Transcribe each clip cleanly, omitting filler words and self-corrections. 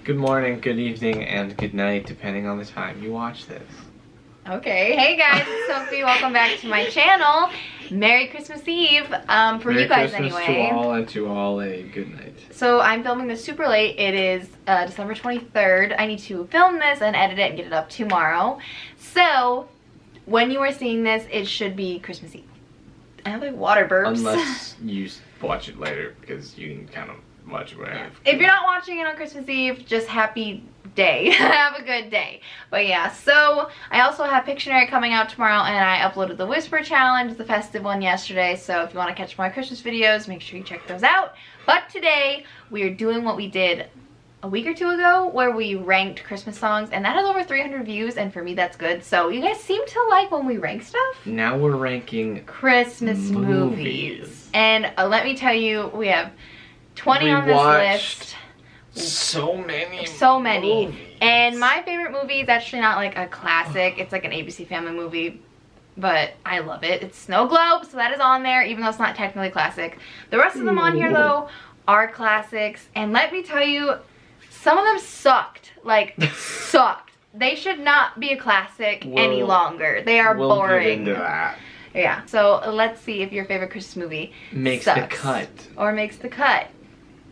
Good morning, good evening, and good night, depending on the time you watch this. Okay, hey guys, it's Sophie. Welcome back to my channel. Merry Christmas Eve, for Merry you guys Christmas anyway. to all, and to all a good night. So I'm filming this super late. It is December 23rd. I need to film this and edit it and get it up tomorrow. So when you are seeing this, it should be Christmas Eve. I have like water burps. Unless you watch it later, because you can kind of watch it whenever. If you're not watching it on Christmas Eve, just happy day. Have a good day. But yeah, so I also have Pictionary coming out tomorrow, and I uploaded the Whisper Challenge, the festive one, yesterday. So if you want to catch my Christmas videos, make sure you check those out. But today, we are doing what we did a week or two ago, where we ranked Christmas songs, and that has over 300 views, and for me that's good. So you guys seem to like when we rank stuff. Now we're ranking Christmas movies. And let me tell you, we have 20 on this list. So many. Movies. And my favorite movie is actually not like a classic. It's like an ABC Family movie, but I love it. It's Snow Globe, so that is on there, even though it's not technically classic. The rest of them on here, though, are classics. And let me tell you, some of them sucked. Like, sucked. They should not be a classic any longer. They are boring. Get into that. Yeah, so let's see if your favorite Christmas movie makes sucks, the cut. Or makes the cut.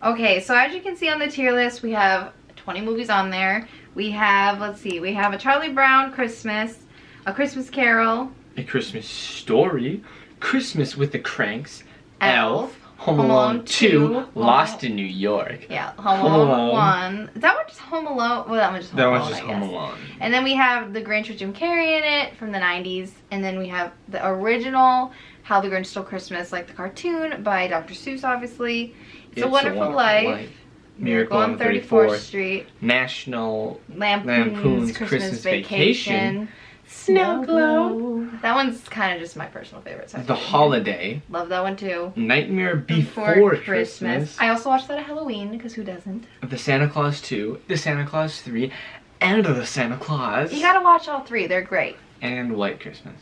Okay, so as you can see on the tier list, we have 20 movies on there. We have, let's see, we have a Charlie Brown Christmas, A Christmas Carol, A Christmas Story, Christmas with the Cranks, Elf, Home Alone 2, Lost in New York. Yeah, Home Alone 1. Is that one just Home Alone? Well, that one just Home Alone, That one's just Home Alone. And then we have The Grinch with Jim Carrey in it from the 90s. And then we have the original How the Grinch Stole Christmas, like the cartoon by Dr. Seuss, obviously. It's a Wonderful Life. Miracle on 34th Street. National Lampoon's Christmas Vacation. Snow Globe. That one's kind of just my personal favorite. So The Holiday. Love that one too. Nightmare Before Christmas. I also watched that at Halloween, because who doesn't? The Santa Claus 2, The Santa Claus 3, and The Santa Claus. You gotta watch all three. They're great. And White Christmas.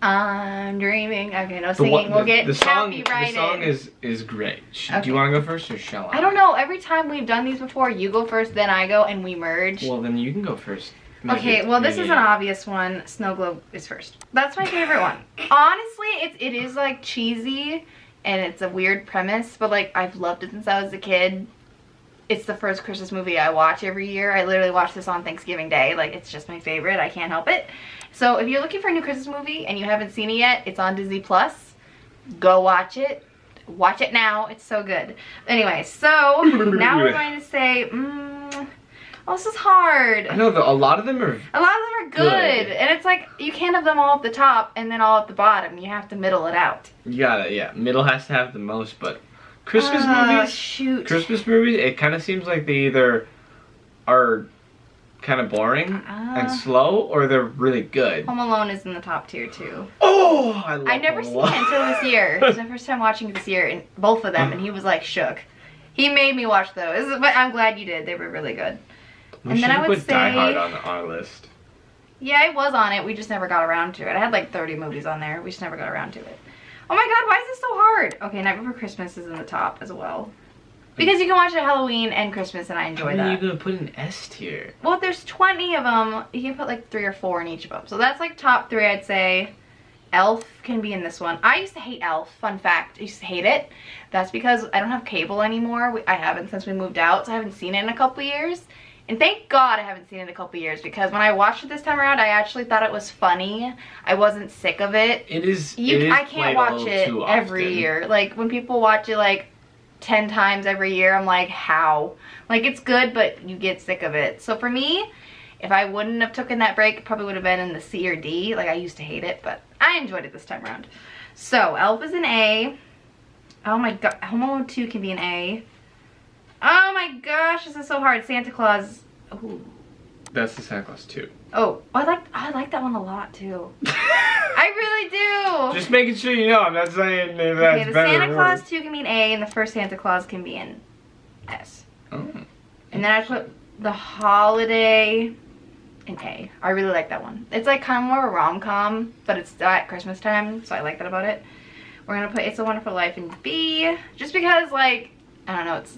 I'm dreaming. Okay, no singing. We'll get copyrighted. The song is great. Okay. Do you want to go first or shall I? I don't know. Every time we've done these before, you go first, then I go, and we merge. Well, then you can go first. Okay, well, this is an obvious one. Snow Globe is first. That's my favorite one. Honestly, it is like cheesy, and it's a weird premise, but like I've loved it since I was a kid. It's the first Christmas movie I watch every year. I literally watch this on Thanksgiving Day. Like, it's just my favorite. I can't help it. So if you're looking for a new Christmas movie and you haven't seen it yet, it's on Disney Plus. Go watch it. Watch it now. It's so good. Anyway, so now we're going to say, oh, this is hard. I know, a lot of them are good. And it's like, you can't have them all at the top and then all at the bottom. You have to middle it out. You gotta, yeah. Middle has to have the most, but Christmas movies, it kind of seems like they either are kind of boring and slow, or they're really good. Home Alone is in the top tier too. Oh, I love I've never seen it until this year. It was my first time watching it this year, and both of them, and he was like shook. He made me watch those, but I'm glad you did. They were really good. And then I would say Die Hard on our list. Yeah, it was on it. We just never got around to it. I had like 30 movies on there. We just never got around to it. Oh my god, why is this so hard? Okay, Night Before Christmas is in the top as well. Because you can watch it Halloween and Christmas, and I enjoy that. How are you going to put an S tier? Well, if there's 20 of them, you can put like 3 or 4 in each of them. So that's like top 3, I'd say. Elf can be in this one. I used to hate Elf. Fun fact, I used to hate it. That's because I don't have cable anymore. I haven't since we moved out, so I haven't seen it in a couple years. And thank God I haven't seen it in a couple years, because when I watched it this time around, I actually thought it was funny. I wasn't sick of it. I can't watch it every year. Like, when people watch it like 10 times every year, I'm like, how? Like, it's good, but you get sick of it. So for me, if I wouldn't have taken that break, it probably would have been in the C or D. Like, I used to hate it, but I enjoyed it this time around. So Elf is an A. Oh my god, Home Alone 2 can be an A. Oh my gosh, this is so hard. Santa Claus. Ooh. That's the Santa Claus 2. Oh, I like that one a lot too. I really do. Just making sure you know. I'm not saying that's okay, the better Santa Claus 2 can be an A, and the first Santa Claus can be an S. Oh. And then I put The Holiday in A. I really like that one. It's like kind of more of a rom-com, but it's at Christmas time, so I like that about it. We're gonna put It's a Wonderful Life in B, just because, like, I don't know, it's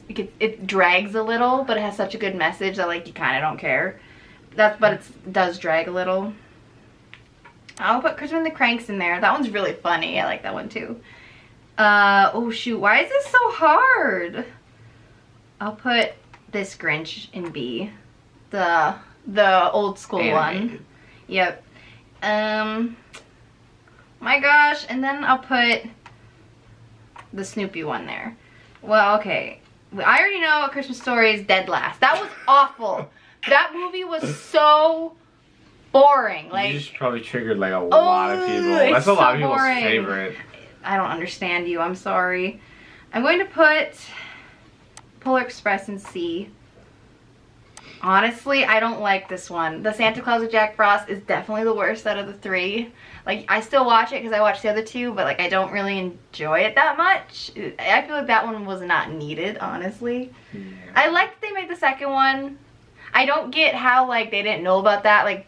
it drags a little, but it has such a good message that like you kind of don't care. But it does drag a little. I'll put Christmas and the Cranks in there. That one's really funny. I like that one too. Oh shoot, why is this so hard? I'll put this Grinch in B. The old school animated one. Yep. My gosh, and then I'll put the Snoopy one there. Well, okay. I already know A Christmas Story is dead last. That was awful. That movie was so boring. Like, you just probably triggered like a lot of people. That's a lot of people's favorite. I don't understand you. I'm sorry. I'm going to put Polar Express in C. Honestly, I don't like this one. The Santa Claus with Jack Frost is definitely the worst out of the three. Like, I still watch it because I watched the other two, but like I don't really enjoy it that much. I feel like that one was not needed, honestly. Yeah. I like that they made the second one. I don't get how like they didn't know about that. Like,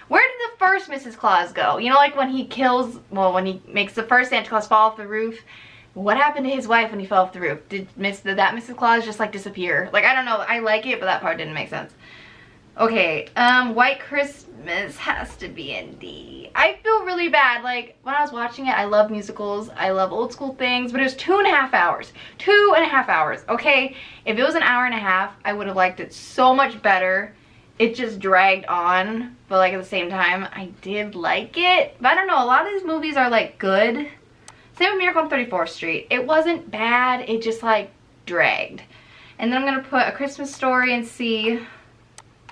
where did the first Mrs. Claus go? You know, like when he kills, well, when he makes the first Santa Claus fall off the roof. What happened to his wife when he fell off the roof? Did that Mrs. Claus just like disappear? Like, I don't know. I like it, but that part didn't make sense. Okay, White Christmas has to be in D. I feel really bad. Like, when I was watching it, I love musicals. I love old school things, but it was 2.5 hours. 2.5 hours, okay? If it was an hour and a half, I would have liked it so much better. It just dragged on, but like at the same time, I did like it. But I don't know, a lot of these movies are like good. Same with Miracle on 34th Street. It wasn't bad, it just like dragged. And then I'm gonna put A Christmas Story in C.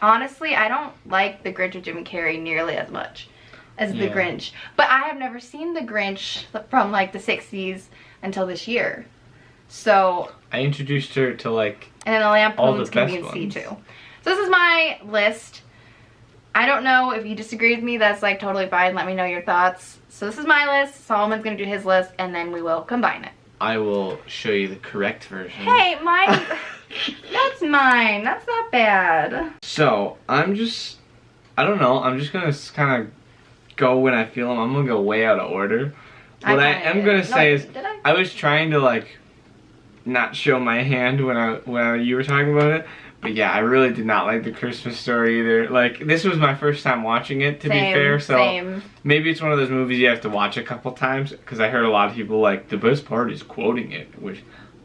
Honestly, I don't like The Grinch with Jim Carrey nearly as much as The Grinch. But I have never seen The Grinch from like the 60s until this year. So I introduced her to like and then the Lampoon's gonna be in C too. So this is my list. I don't know if you disagree with me, that's like totally fine. Let me know your thoughts. So this is my list. Solomon's gonna do his list and then we will combine it. I will show you the correct version. Hey, mine. That's mine. That's not bad. So I don't know. I'm just gonna kind of go when I feel them. I'm gonna go way out of order. What I am gonna say is, I was trying to like not show my hand when you were talking about it. But yeah, I really did not like The Christmas Story either. Like, this was my first time watching it, to be fair, so maybe it's one of those movies you have to watch a couple times, because I heard a lot of people like, the best part is quoting it, which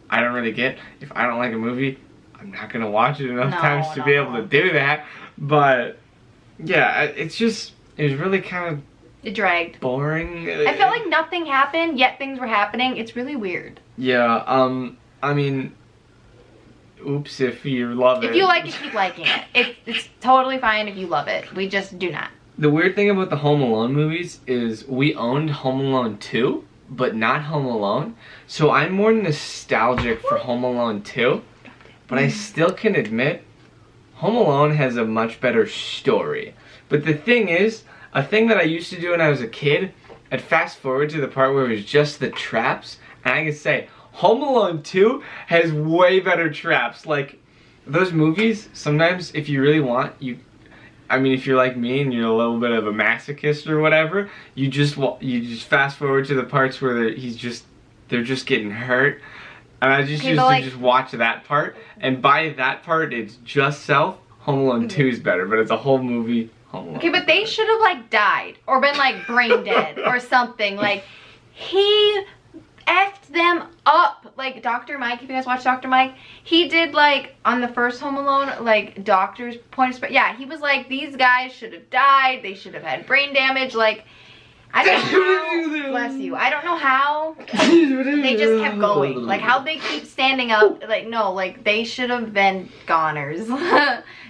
I don't really get. If I don't like a movie, I'm not going to watch it enough times to be able to do that. But, yeah, it was really kind of... It dragged. Boring. I felt like nothing happened, yet things were happening. It's really weird. Yeah, I mean... Oops, if you love it. If you like it, keep liking it. It's totally fine if you love it. We just do not. The weird thing about the Home Alone movies is we owned Home Alone 2, but not Home Alone. So I'm more nostalgic for Home Alone 2. But I still can admit, Home Alone has a much better story. But the thing is, a thing that I used to do when I was a kid, I'd fast forward to the part where it was just the traps, and I could say, Home Alone 2 has way better traps. Like, those movies, sometimes if you really want, if you're like me and you're a little bit of a masochist or whatever, you just fast forward to the parts where they're just getting hurt. And I just used to just watch that part. And by that part, it's just self. Home Alone 2 is better, but it's a whole movie. Home Alone. Okay, but they should have like died or been like brain dead or something. Like, he effed them up. Like Dr. Mike, if you guys watch Dr. Mike, he did like on the first Home Alone, like doctor's point of yeah, he was like, these guys should have died, they should have had brain damage. Like, I don't know how, bless you, I don't know how they just kept going. Like, how they keep standing up. Like, no, like they should have been goners.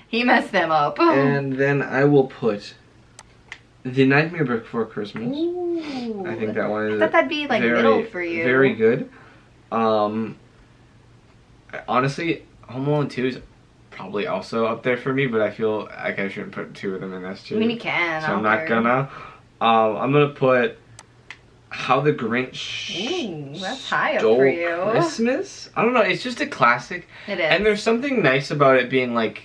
He messed them up. And then I will put The Nightmare Before Christmas. Ooh, I think that one is. I thought that'd be like middle for you. Very good. Honestly, Home Alone 2 is probably also up there for me, but I feel like I shouldn't put two of them in this too. I mean, you can. So I'm not gonna. I'm gonna put How the Grinch that's high up Stole for you. Christmas. I don't know. It's just a classic. It is. And there's something nice about it being like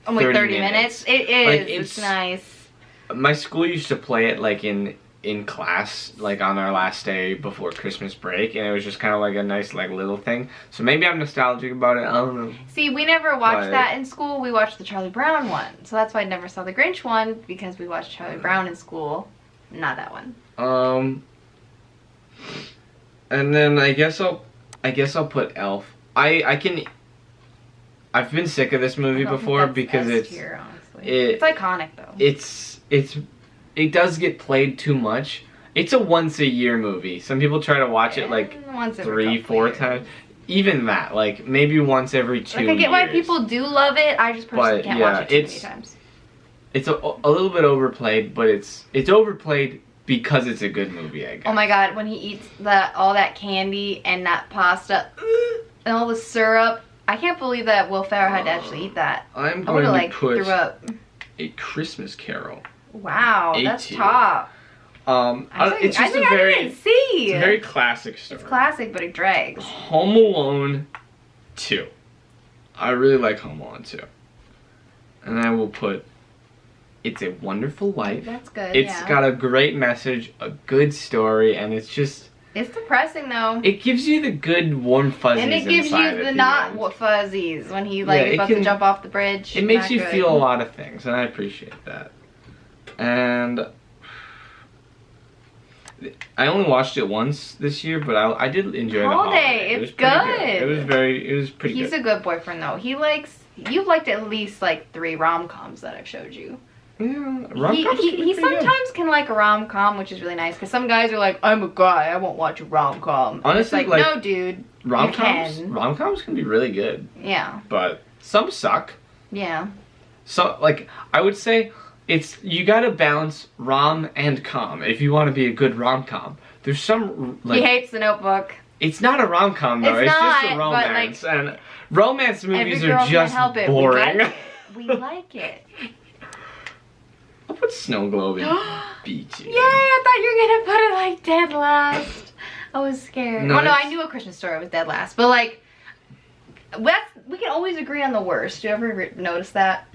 only 30 minutes. It is. Like, it's nice. My school used to play it like in in class, like on our last day before Christmas break, and it was just kind of like a nice like little thing. So maybe I'm nostalgic about it. I don't know. See, we never watched that in school. We watched the Charlie Brown one, so that's why I never saw the Grinch one, because we watched Charlie Brown in school, not that one. And then I guess I'll put Elf. I've been sick of this movie before because it's iconic though. It does get played too much. It's a once a year movie. Some people try to watch it like 3-4 times. Even that, like maybe once every 2 years. Like I get why people do love it. I just personally can't watch it too many times. It's a little bit overplayed, but it's overplayed because it's a good movie, I guess. Oh my god, when he eats all that candy and that pasta and all the syrup. I can't believe that Will Ferrell had to actually eat that. I'm going to put threw up. A Christmas Carol. Wow, that's top. It's just a very classic story. It's classic, but it drags. Home Alone 2. I really like Home Alone 2. And I will put It's a Wonderful Life. That's good, It's got a great message, a good story, and it's just... It's depressing though. It gives you the good warm fuzzies. And it gives you the not fuzzies when he like about to jump off the bridge. It makes you feel a lot of things, and I appreciate that. And I only watched it once this year, but I did enjoy the holiday. It's good. It was pretty good. He's a good boyfriend though. You've liked at least like 3 rom-coms that I've showed you. Yeah, he sometimes can like a rom-com, which is really nice, because some guys are like, I'm a guy, I won't watch a rom-com. Honestly, like, no dude, rom-coms can be really good. Yeah. But some suck. Yeah. So, like, I would say you gotta balance rom and com if you want to be a good rom-com. There's some, like... He hates The Notebook. It's not a rom-com, though. It's just a romance. But, like, and romance movies are just boring. We like it. I'll put Snow Globe in B2. Yay, I thought you were gonna put it like dead last. I was scared. No, I knew A Christmas Story was dead last, but like, we can always agree on the worst. Do you ever notice that?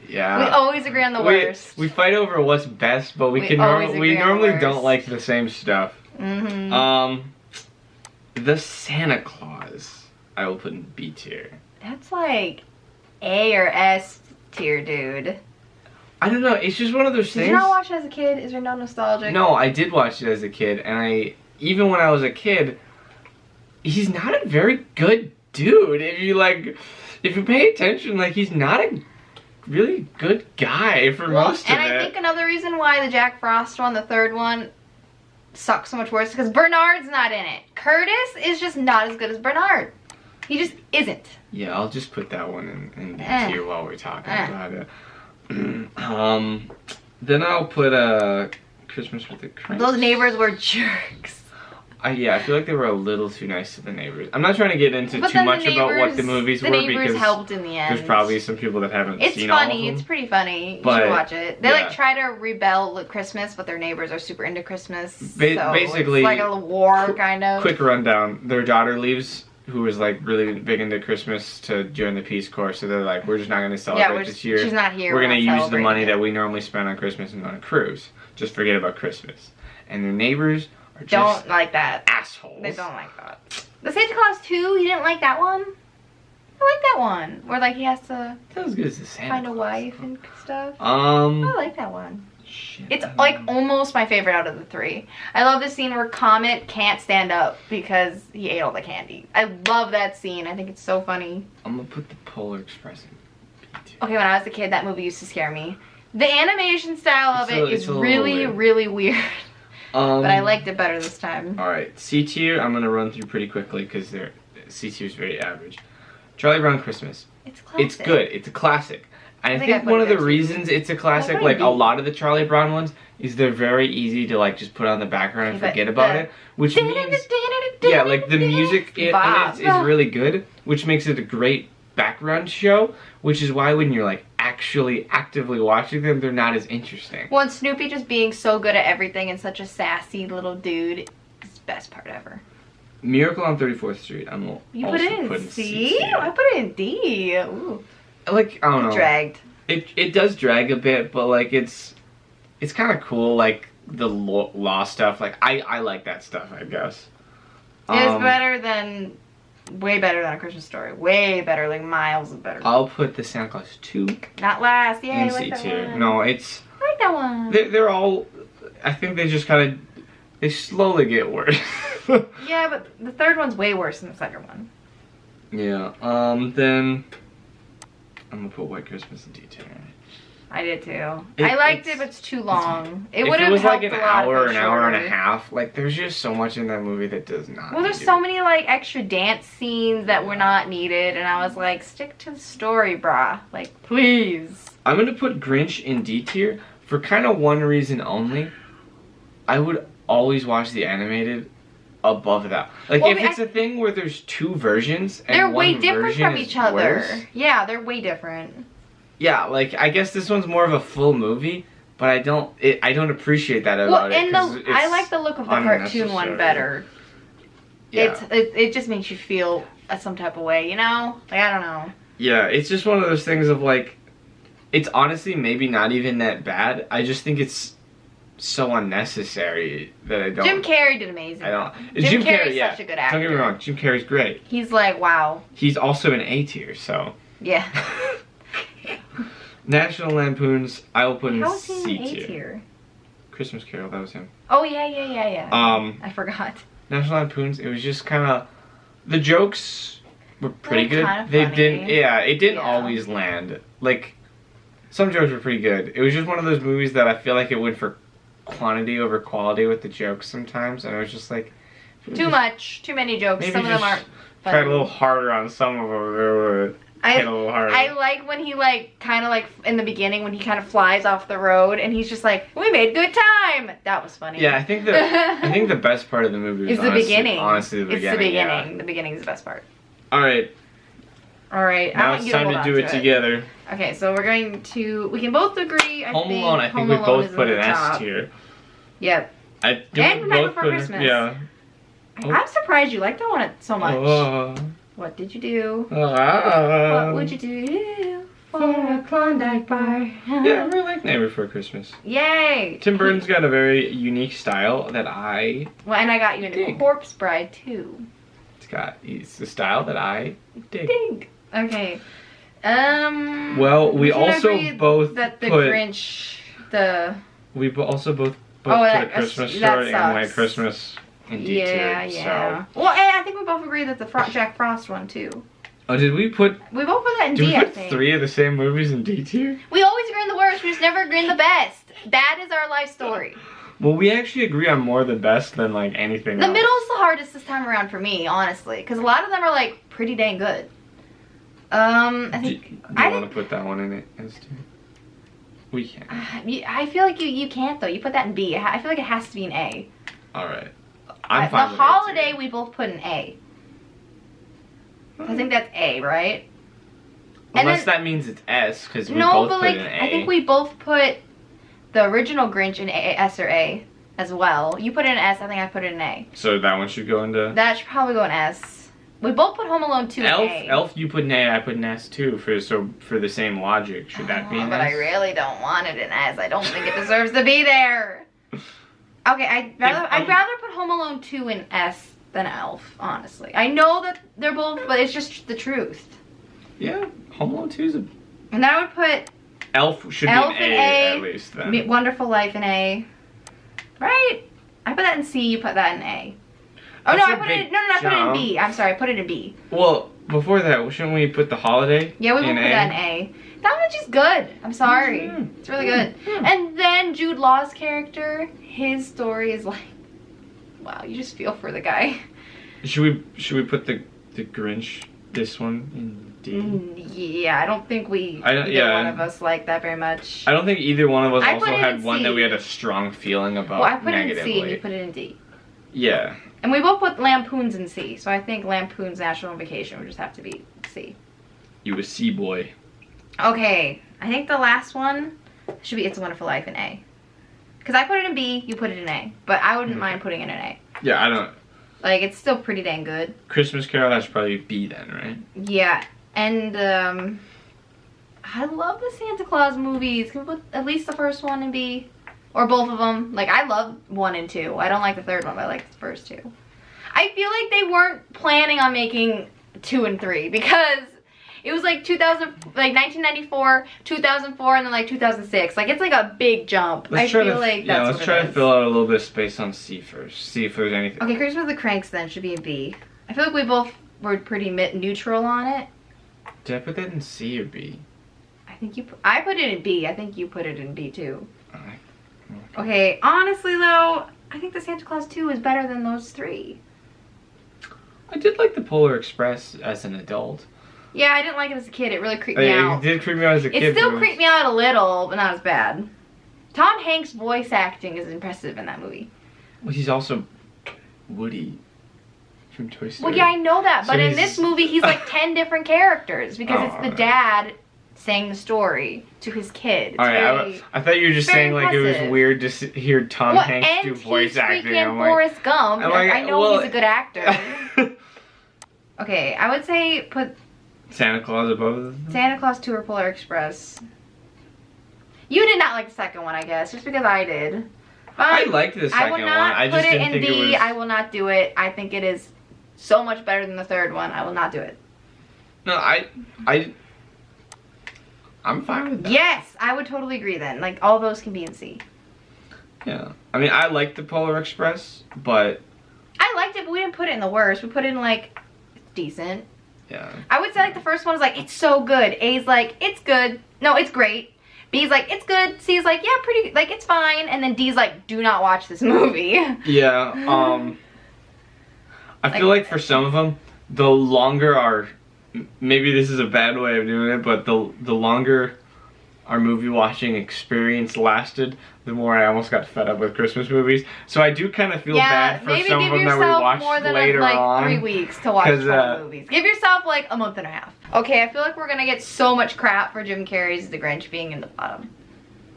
Yeah. We always agree on the worst. We fight over what's best, but we normally don't like the same stuff. Mm-hmm. The Santa Claus, I will put in B tier. That's like A or S tier, dude. I don't know, it's just one of those things. Did you not watch it as a kid? Is there no nostalgia? No, I did watch it as a kid, and even when I was a kid, he's not a very good dude. If you pay attention, like, he's not a really good guy for most of it. And I think another reason why the Jack Frost one, the third one, sucks so much worse because Bernard's not in it. Curtis is just not as good as Bernard. He just isn't. Yeah, I'll just put that one in B tier while we're talking about it. Then I'll put Christmas with the Cranks. Those neighbors were jerks. Yeah, I feel like they were a little too nice to the neighbors. I'm not trying to get into too much about what the movies were because helped in the end. There's probably some people that haven't seen all of them. It's pretty funny. You should watch it. They like try to rebel with Christmas, but their neighbors are super into Christmas. Basically, it's like a war kind of. Quick rundown: their daughter leaves, who was like really big into Christmas, to join the Peace Corps. So they're like, we're just not going to celebrate this year. She's not here. We're going to use the money that we normally spend on Christmas and on a cruise. Just forget about Christmas. And their neighbors are just don't like that. Assholes. They don't like that. The Santa Claus 2, you didn't like that one? I like that one. Where like he has to as good as the Santa find Claus, a wife and stuff. I like that one. Shit, it's like almost my favorite out of the 3. I love the scene where Comet can't stand up because he ate all the candy. I love that scene. I think it's so funny. I'm gonna put the Polar Express in B2. Okay, when I was a kid, that movie used to scare me. The animation style of it is really, really weird. But I liked it better this time. Alright, C tier, I'm gonna run through pretty quickly because C tier is very average. Charlie Brown Christmas. It's classic. It's good. It's a classic. I think one of the reasons it's a classic, like a lot of the Charlie Brown ones, is they're very easy to like just put on the background and forget about it. Which means, yeah, like the music in it is really good, which makes it a great background show, which is why when you're like actually actively watching them, they're not as interesting. Well, and Snoopy just being so good at everything and such a sassy little dude is the best part ever. Miracle on 34th Street, You put it in C? I put it in D. Ooh. Like, I don't know. Dragged. It does drag a bit, but like it's kind of cool. Like the law stuff. Like I like that stuff, I guess. It's better than, way better than A Christmas Story. Way better, like miles better. I'll put the Santa Claus 2 not last. Yeah, in I like C that tier. one. No, it's. I like that one. They're all. I think they just kind of. They slowly get worse. Yeah, but the third one's way worse than the second one. Yeah. Then. I'm gonna put White Christmas in D tier. I did too. I liked it, but it's too long. It would have If it was like helped an a lot hour, if an it was hour and a shorter. half, like there's just so much in that movie that does not. Well, there's so many like extra dance scenes that were not needed, and I was like, stick to the story, brah. Like, please. I'm gonna put Grinch in D tier for kind of one reason only. I would always watch the animated above that. Like, Well, if it's a thing where there's two versions and they're one way different version from is each other. worse, Yeah, they're way different. yeah, like I guess this one's more of a full movie, but I don't appreciate that about it. Well, I like the look of the cartoon one unnecessary. better. Yeah. It just makes you feel some type of way, you know? Like, I don't know. Yeah, it's just one of those things of like, it's honestly maybe not even that bad. I just think it's so unnecessary that I don't. Jim Carrey did amazing. I don't. Jim Carrey's such a good actor. Don't get me wrong, Jim Carrey's great. He's like, wow. He's also an A tier, so. Yeah. National Lampoon's, I will put in How is he C in A tier. tier? Christmas Carol, that was him. Oh, yeah. I forgot. National Lampoon's, it was just kind of, the jokes were pretty They're good. kinda They funny. didn't, yeah, it didn't Yeah. always land. Like, some jokes were pretty good. It was just one of those movies that I feel like it went for quantity over quality with the jokes sometimes, and I was just like, Too much. Too many jokes. maybe Some of them just aren't funny. tried a little harder on some of them. Hit a little harder. I like when he like kind of like in the beginning when he kind of flies off the road and he's just like, we made good time. That was funny. Yeah, I think the best part of the movie is was the beginning. Honestly, the beginning. It's the beginning. Yeah. The beginning is the best part. All right, All right. I now want it's you to time hold to on do it together. Okay, so we're going to. We can both agree. Home Alone. I think we both put an S tier. Yep. I think And we Night both Before put Christmas. Yeah. I'm surprised you like that one so much. Oh. What did you do? What What would you do for a Klondike bar? Yeah, I really like Night Before Christmas. Yay! Tim Burton's got a very unique style that I. Well, and I got you into Dig. Corpse Bride too. It's the style that I dig. Dig. Okay. Well, we can also agree both that the put. Grinch, the We also both put that- Christmas that Story and White sucks. Christmas in D tier. yeah. Well, and I think we both agree that the Jack Frost one too. So. Oh, did we put? We both put that in Did D. we I put think 3 of the same movies in D tier? we always agree on the worst. We just never agree on the best. That is our life story. Well, we actually agree on more the best than like anything The else. middle's the hardest this time around for me, honestly, because a lot of them are like pretty dang good. I Do think you want to put that one in it as too? We can. I feel like you can't though. You put that in B. I feel like it has to be an A. All right. I'm The fine with Holiday A tier. we both put an A. I think that's A, right? Unless and then, that means it's S, because we no, both but put like an A. I think we both put the original Grinch in S or A as well. You put it in S. I think I put it in A. So that one should go into. That should probably go in S. We both put Home Alone 2 in A. Elf, you put an A, I put an S too. For the same logic, should that be an But S? I really don't want it in S. I don't think it deserves to be there. Okay, I'd rather put Home Alone 2 in S than Elf, honestly. I know that they're both, but it's just the truth. Yeah, Home Alone 2 is a. And I would put Elf should Elf be an in A at least then. Wonderful Life in A. Right? I put that in C, you put that in A. Oh That's no, a I put big it I put it in jump. B. I'm sorry, I put it in B. Well, before that, shouldn't we put The Holiday? Yeah, we will in put that in A. That one's just good. I'm sorry. Mm. It's really good. Mm. And then Jude Law's character, his story is like, wow, you just feel for the guy. Should we put the Grinch, this one, in D? Yeah, I don't think either one of us like that very much. I don't think either one of us I also put it had in one C. that we had a strong feeling about Well, I put it in negatively. C and you put it in D. Yeah. And we both put Lampoons in C, so I think Lampoon's National Vacation would just have to be C. You a C boy. Okay, I think the last one should be It's a Wonderful Life in A. Because I put it in B, you put it in A. But I wouldn't mind putting it in A. Yeah, I don't. Like, it's still pretty dang good. Christmas Carol, that should probably be then, right? Yeah, and I love the Santa Claus movies. Can we put at least the first one in B? Or both of them. Like, I love 1 and 2. I don't like the third one, but I like the first 2. I feel like they weren't planning on making 2 and 3 because it was like 1994, 2004, and then like 2006. Like, it's like a big jump. Let's try to fill out a little bit of space on C first. See if there's anything. Okay, Christmas of the Cranks then should be a B. I feel like we both were pretty neutral on it. Did I put that in C or B? I put it in B. I think you put it in B too. Okay, honestly though, I think the Santa Claus 2 is better than those 3. I did like the Polar Express as an adult. Yeah, I didn't like it as a kid. It really creeped me out. It did creep me out as a kid. It still creeped me out a little, but not as bad. Tom Hanks' voice acting is impressive in that movie. Well, he's also Woody from Toy Story. Well, yeah, I know that, but in this movie, he's like 10 different characters because it's the dad saying the story to his kid. Alright, I thought you were just saying like impressive. it was weird to hear Tom Hanks do voice acting. And Forrest Gump. I know he's a good actor. Okay, I would say put Santa Claus above them? Santa Claus 2 or Polar Express. You did not like the second one, I guess, just because I did. But I liked the second one. I just didn't think it was... I will not do it. I think it is so much better than the third one. I will not do it. No, I'm fine with that. Yes, I would totally agree then. Like, all those can be in C. Yeah. I mean, I liked the Polar Express, but... I liked it, but we didn't put it in the worst. We put it in, like, decent. Yeah. I would say, like, the first one is, like, it's so good. A's like, it's good. No, it's great. B's like, it's good. C's like, yeah, pretty, like, it's fine. And then D's like, do not watch this movie. Yeah, I feel like for some of them, the longer our... Maybe this is a bad way of doing it, but the longer our movie watching experience lasted, the more I almost got fed up with Christmas movies. So I do kind of feel bad for some of them that we watched later on. Maybe give yourself more than 3 weeks to watch 12 movies. Give yourself like a month and a half. Okay, I feel like we're gonna get so much crap for Jim Carrey's The Grinch being in the bottom.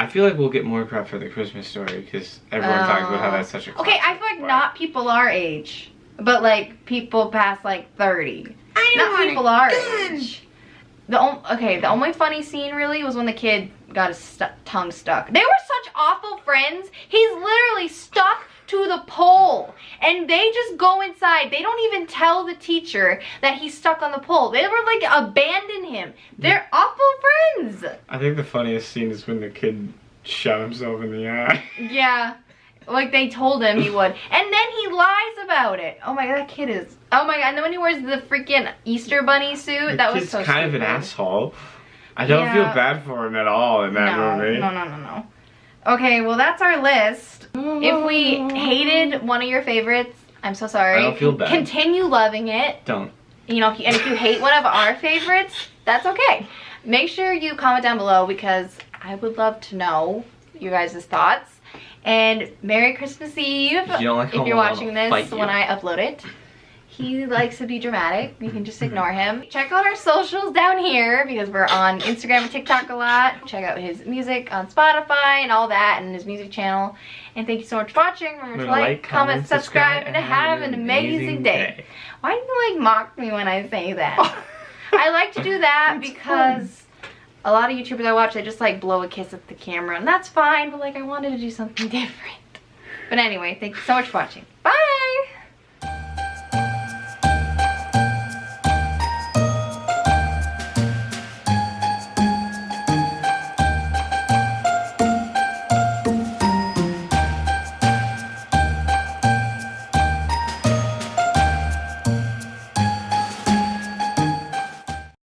I feel like we'll get more crap for The Christmas Story because everyone talks about how that's such a classic. Okay, I feel like not people our age, but like people past like 30. Not people our age. The only funny scene really was when the kid got his tongue stuck. They were such awful friends. He's literally stuck to the pole. And they just go inside. They don't even tell the teacher that he's stuck on the pole. They were like, abandon him. They're awful friends. I think the funniest scene is when the kid shot himself in the eye. Yeah. Like they told him he would. And then he lies about it. Oh my god, that kid is... Oh my god, and then when he wears the freaking Easter bunny suit, that was so stupid. He's kind of an asshole. I don't feel bad for him at all in that movie. No. Okay, well that's our list. If we hated one of your favorites, I'm so sorry. I don't feel bad. Continue loving it. Don't. You know, and if you hate one of our favorites, that's okay. Make sure you comment down below because I would love to know you guys' thoughts. And Merry Christmas Eve if you're watching this when I upload it. He likes to be dramatic. You can just ignore him. Check out our socials down here because we're on Instagram and TikTok a lot. Check out his music on Spotify and all that and his music channel. And thank you so much for watching. Remember to like, comment, subscribe, and have an amazing day. Why do you like mock me when I say that? I like to do that because a lot of YouTubers I watch, they just like blow a kiss at the camera. And that's fine, but like I wanted to do something different. But anyway, thank you so much for watching. Bye!